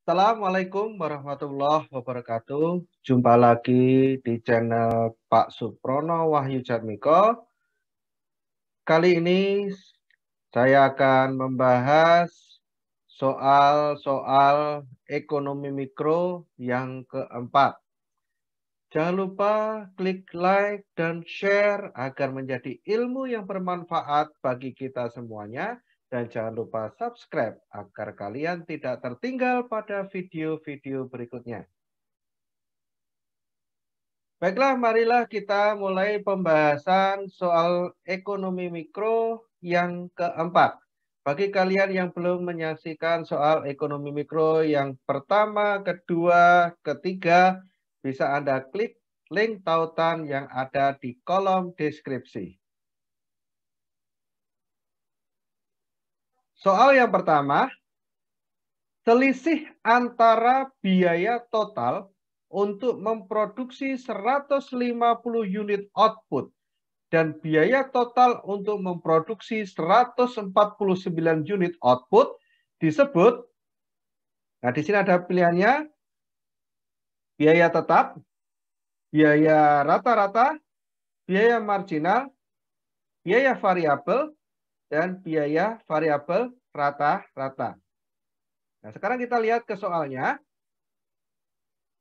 Assalamualaikum warahmatullahi wabarakatuh. Jumpa lagi di channel Pak Suprono Wahyu Jatmiko. Kali ini saya akan membahas soal-soal ekonomi mikro yang keempat. Jangan lupa klik like dan share agar menjadi ilmu yang bermanfaat bagi kita semuanya. Dan jangan lupa subscribe agar kalian tidak tertinggal pada video-video berikutnya. Baiklah, marilah kita mulai pembahasan soal ekonomi mikro yang keempat. Bagi kalian yang belum menyaksikan soal ekonomi mikro yang pertama, kedua, ketiga, bisa Anda klik link tautan yang ada di kolom deskripsi. Soal yang pertama, selisih antara biaya total untuk memproduksi 150 unit output dan biaya total untuk memproduksi 149 unit output disebut. Nah, di sini ada pilihannya biaya tetap, biaya rata-rata, biaya marginal, biaya variabel, dan biaya variabel rata-rata. Nah, sekarang kita lihat ke soalnya.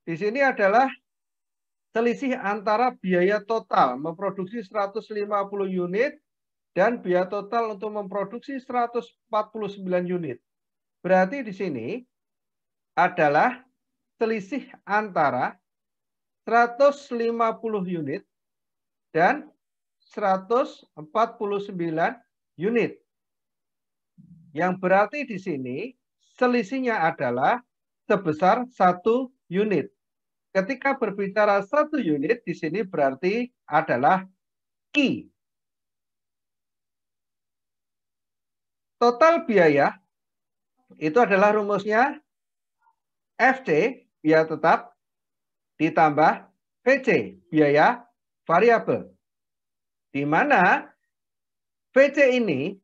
Di sini adalah selisih antara biaya total memproduksi 150 unit dan biaya total untuk memproduksi 149 unit. Berarti di sini adalah selisih antara 150 unit dan 149 unit. Yang berarti di sini selisihnya adalah sebesar 1 unit. Ketika berbicara 1 unit di sini berarti adalah Q. Total biaya itu adalah rumusnya FC, biaya tetap, ditambah VC, biaya variabel. Di mana VC ini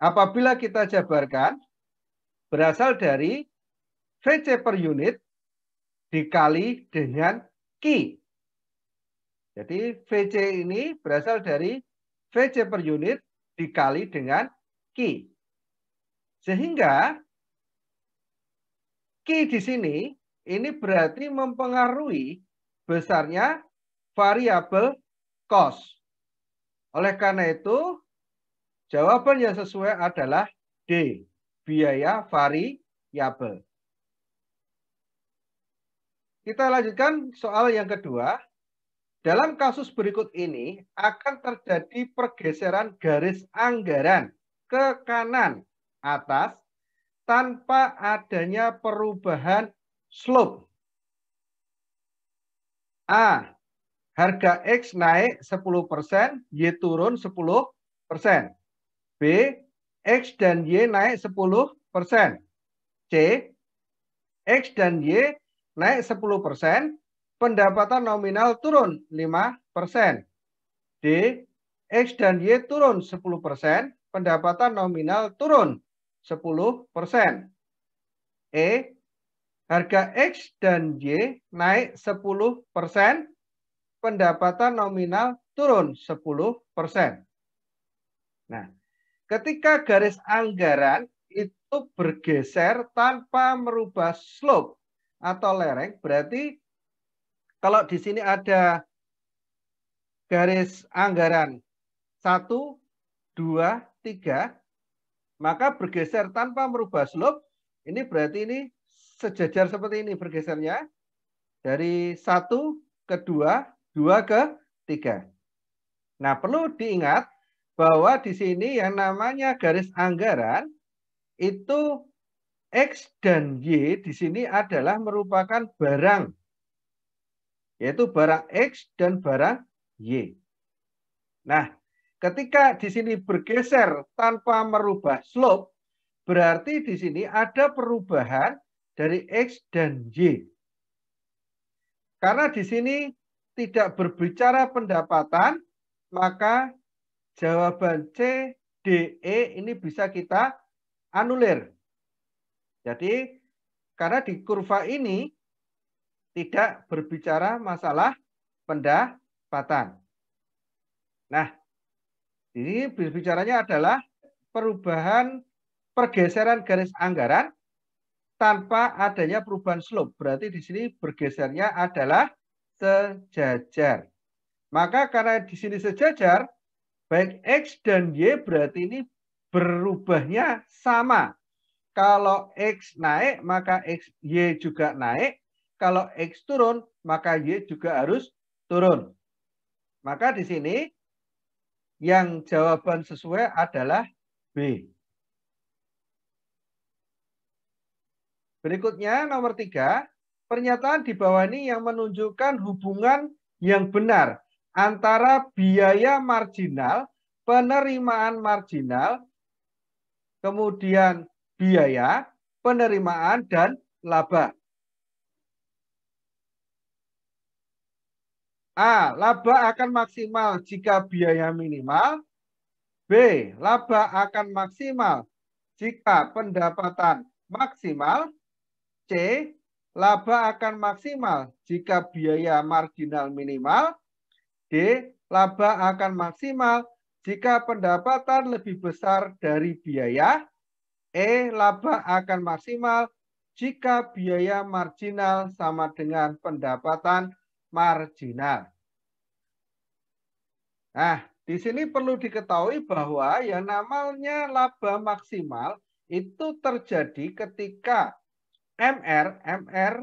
apabila kita jabarkan berasal dari VC per unit dikali dengan Q. Jadi VC ini berasal dari VC per unit dikali dengan Q. Sehingga Q di sini ini berarti mempengaruhi besarnya variabel cost. Oleh karena itu, jawaban yang sesuai adalah D, biaya variabel. Kita lanjutkan soal yang kedua. Dalam kasus berikut ini akan terjadi pergeseran garis anggaran ke kanan atas tanpa adanya perubahan slope. A. Harga X naik 10%, Y turun 10%. B. X dan Y naik 10%. C. X dan Y naik 10%, pendapatan nominal turun 5%. D. X dan Y turun 10%, pendapatan nominal turun 10%. E. Harga X dan Y naik 10%, pendapatan nominal turun 10%. Nah, ketika garis anggaran itu bergeser tanpa merubah slope atau lereng, berarti kalau di sini ada garis anggaran 1, 2, 3, maka bergeser tanpa merubah slope, ini berarti ini sejajar seperti ini bergesernya. Dari 1 ke 2, 2 ke 3. Nah, perlu diingat bahwa di sini yang namanya garis anggaran itu X dan Y di sini adalah merupakan barang, yaitu barang X dan barang Y. Nah, ketika di sini bergeser tanpa merubah slope, berarti di sini ada perubahan dari X dan Y. Karena di sini tidak berbicara pendapatan, maka jawaban C, D, E ini bisa kita anulir. Jadi Karena di kurva ini tidak berbicara masalah pendapatan. Nah, ini berbicaranya adalah perubahan pergeseran garis anggaran tanpa adanya perubahan slope. Berarti di sini bergesernya adalah sejajar. Maka karena di sini sejajar, baik X dan Y berarti ini berubahnya sama. Kalau X naik, maka Y juga naik. Kalau X turun, maka Y juga harus turun. Maka di sini yang jawaban sesuai adalah B. Berikutnya nomor 3, pernyataan di bawah ini yang menunjukkan hubungan yang benar antara biaya marginal, penerimaan marginal, kemudian biaya, penerimaan, dan laba. A. Laba akan maksimal jika biaya minimal. B. Laba akan maksimal jika pendapatan maksimal. C. Laba akan maksimal jika biaya marginal minimal. D. Laba akan maksimal jika pendapatan lebih besar dari biaya. E. Laba akan maksimal jika biaya marginal sama dengan pendapatan marginal. Nah, di sini perlu diketahui bahwa yang namanya laba maksimal itu terjadi ketika MR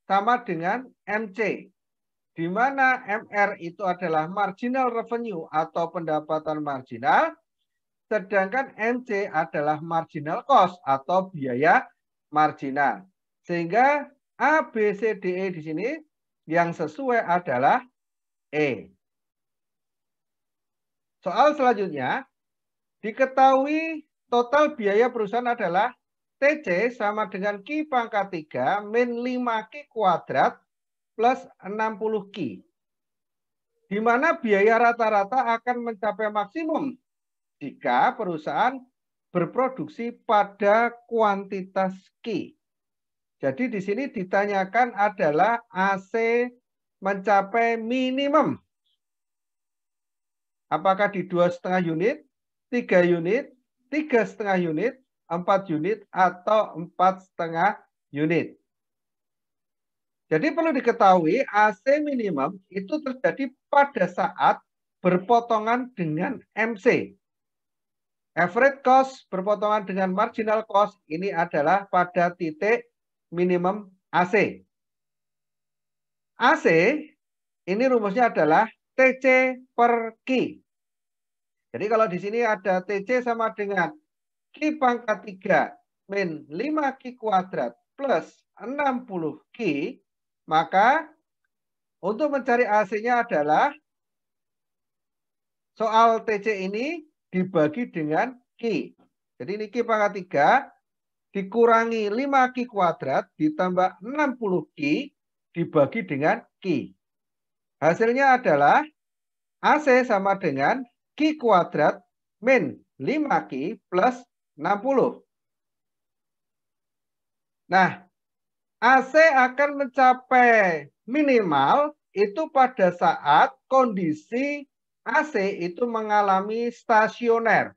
sama dengan MC. Di mana MR itu adalah marginal revenue atau pendapatan marginal, sedangkan MC adalah marginal cost atau biaya marginal. Sehingga A, B, C, D, E di sini yang sesuai adalah E. Soal selanjutnya, diketahui total biaya perusahaan adalah TC sama dengan Q pangkat 3 min 5Q kuadrat plus 60Q. Di mana biaya rata-rata akan mencapai maksimum jika perusahaan berproduksi pada kuantitas Q. Jadi di sini ditanyakan adalah AC mencapai minimum. Apakah di 2,5 unit, 3 unit, 3,5 unit, 4 unit, atau 4,5 unit. Jadi perlu diketahui AC minimum itu terjadi pada saat berpotongan dengan MC. Average cost berpotongan dengan marginal cost ini adalah pada titik minimum AC. AC ini rumusnya adalah TC per Q. Jadi kalau di sini ada TC sama dengan Q pangkat 3 min 5Q kuadrat plus 60Q, maka untuk mencari AC-nya adalah soal TC ini dibagi dengan Q. Jadi ini Q pangkat 3 dikurangi 5Q kuadrat ditambah 60Q dibagi dengan Q. Hasilnya adalah AC sama dengan Q kuadrat min 5Q plus 60. Nah, AC akan mencapai minimal itu pada saat kondisi AC itu mengalami stasioner.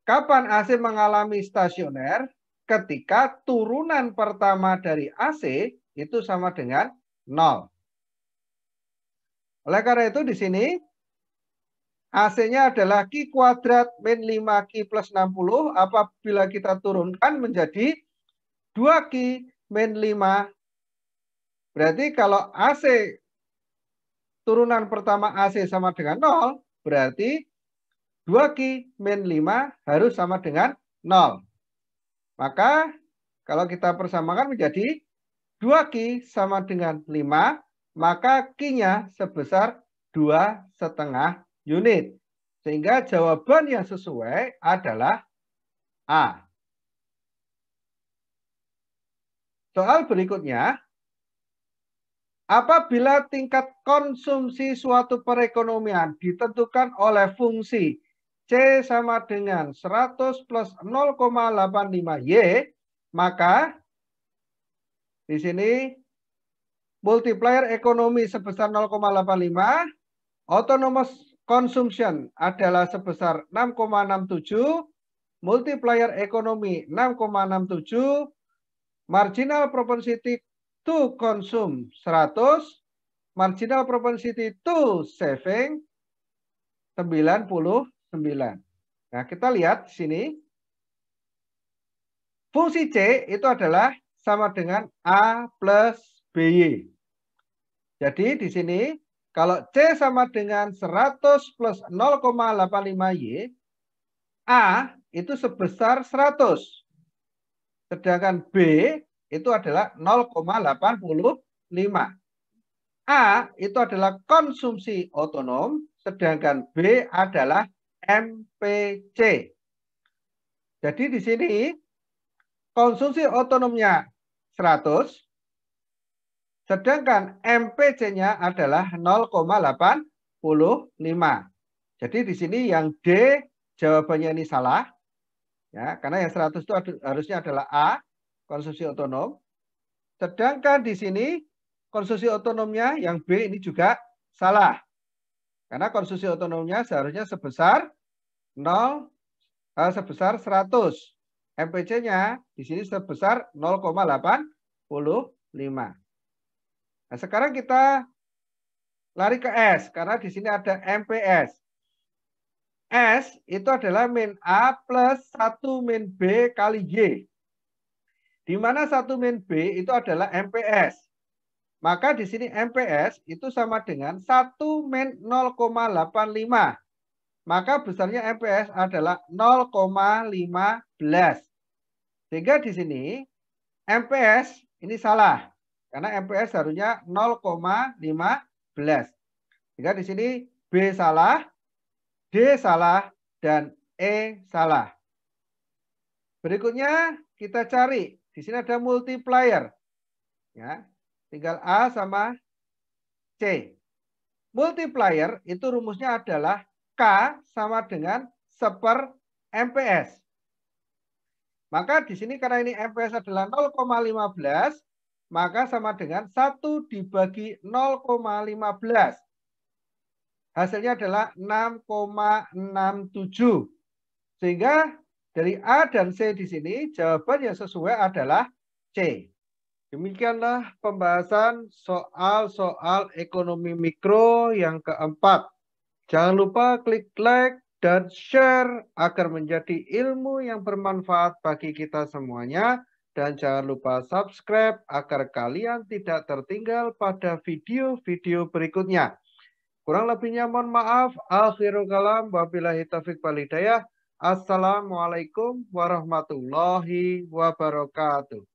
Kapan AC mengalami stasioner? Ketika turunan pertama dari AC itu sama dengan 0. Oleh karena itu di sini AC-nya adalah Q kuadrat min 5Q plus 60. Apabila kita turunkan menjadi 2Q min 5. Berarti kalau AC turunan pertama AC sama dengan 0, berarti 2Q min 5 harus sama dengan 0. Maka kalau kita persamakan menjadi 2Q sama dengan 5, maka Q-nya sebesar 2,5 unit. Sehingga jawaban yang sesuai adalah A. Soal berikutnya, apabila tingkat konsumsi suatu perekonomian ditentukan oleh fungsi C sama dengan 100 plus 0,85Y, Maka di sini multiplier ekonomi sebesar 0,85, autonomous consumption adalah sebesar 6,67, multiplier ekonomi 6,67, marginal propensity to consume 100, marginal propensity to saving 99. Nah, kita lihat di sini. Fungsi C itu adalah sama dengan A plus BY. Jadi di sini kalau C sama dengan 100 plus 0,85Y, A itu sebesar 100. Sedangkan B itu adalah 0,85. A itu adalah konsumsi otonom, sedangkan B adalah MPC. Jadi di sini konsumsi otonomnya 100, sedangkan MPC-nya adalah 0,85. Jadi di sini yang D jawabannya ini salah. Ya, karena yang 100 itu harusnya adalah A, konsumsi otonom. Sedangkan di sini konsumsi otonomnya yang B ini juga salah. Karena konsumsi otonomnya seharusnya sebesar 100. MPC-nya di sini sebesar 0,85. Nah, sekarang kita lari ke S karena di sini ada MPS. S itu adalah min A plus 1 min B kali Y. Di mana 1 min B itu adalah MPS. Maka di sini MPS itu sama dengan 1 min 0,85. Maka besarnya MPS adalah 0,15. Sehingga di sini MPS ini salah. Karena MPS harusnya 0,15. Sehingga di sini B salah, D salah, dan E salah. Berikutnya kita cari. Di sini ada multiplier. Ya, tinggal A sama C. Multiplier itu rumusnya adalah K sama dengan 1/MPS. Maka di sini karena ini MPS adalah 0,15, maka sama dengan 1 dibagi 0,15. Hasilnya adalah 6,67. Sehingga dari A dan C di sini jawaban yang sesuai adalah C. Demikianlah pembahasan soal-soal ekonomi mikro yang keempat. Jangan lupa klik like dan share agar menjadi ilmu yang bermanfaat bagi kita semuanya. Dan jangan lupa subscribe agar kalian tidak tertinggal pada video-video berikutnya. Kurang lebihnya mohon maaf. Akhirul kalam. Wabillahi taufiq wal hidayah. Assalamualaikum warahmatullahi wabarakatuh.